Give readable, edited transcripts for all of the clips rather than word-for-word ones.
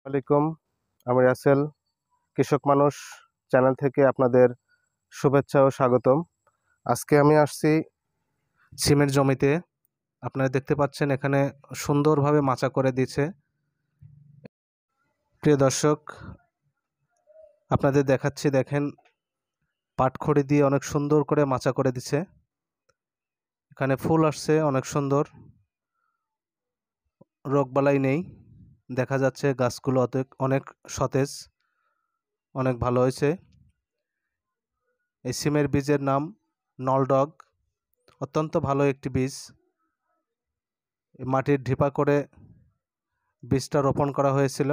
আলাইকুম। আমি রাসেল, কৃষক মানুষ চ্যানেল থেকে আপনাদের শুভেচ্ছা ও স্বাগতম। আজকে আমি আসছি সিমের জমিতে। আপনারা দেখতে পাচ্ছেন এখানে সুন্দরভাবে মাচা করে দিয়েছে। প্রিয় দর্শক, আপনাদের দেখাচ্ছি, দেখেন পাটখড়ি দিয়ে অনেক সুন্দর করে মাচা করে দিছে। এখানে ফুল আসছে অনেক সুন্দর, রোগবালাই নেই। দেখা যাচ্ছে গাছগুলো অনেক সতেজ, অনেক ভালো হয়েছে। এই সিমের বীজের নাম নলডগ, অত্যন্ত ভালো একটি বীজ। মাটির ঢিপা করে বীজটা রোপণ করা হয়েছিল।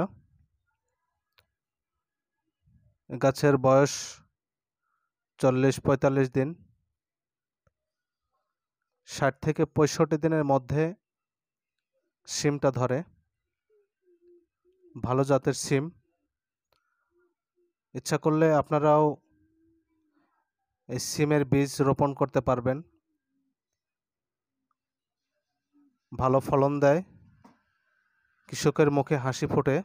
গাছের বয়স 40-45 দিন। 60 থেকে 65 দিনের মধ্যে সিমটা ধরে। ভালো জাতের সিম। ইচ্ছা করলে আপনারাও এই সিমের বীজ রোপণ করতে পারবেন। ভালো ফলন দেয়, কৃষকের মুখে হাসি ফোটে।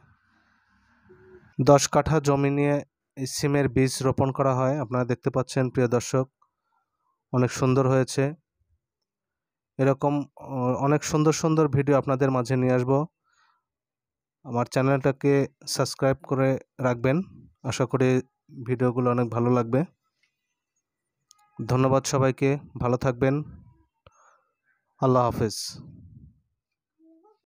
10 কাঠা জমি নিয়ে এই সিমের বীজ রোপণ করা হয়। আপনারা দেখতে পাচ্ছেন প্রিয় দর্শক, অনেক সুন্দর হয়েছে। এরকম অনেক সুন্দর সুন্দর ভিডিও আপনাদের মাঝে নিয়ে আসব। আমার চ্যানেলটাকে সাবস্ক্রাইব করে রাখবেন। আশা করি ভিডিওগুলো অনেক ভালো লাগবে। ধন্যবাদ সবাইকে, ভালো থাকবেন। আল্লাহ হাফেজ।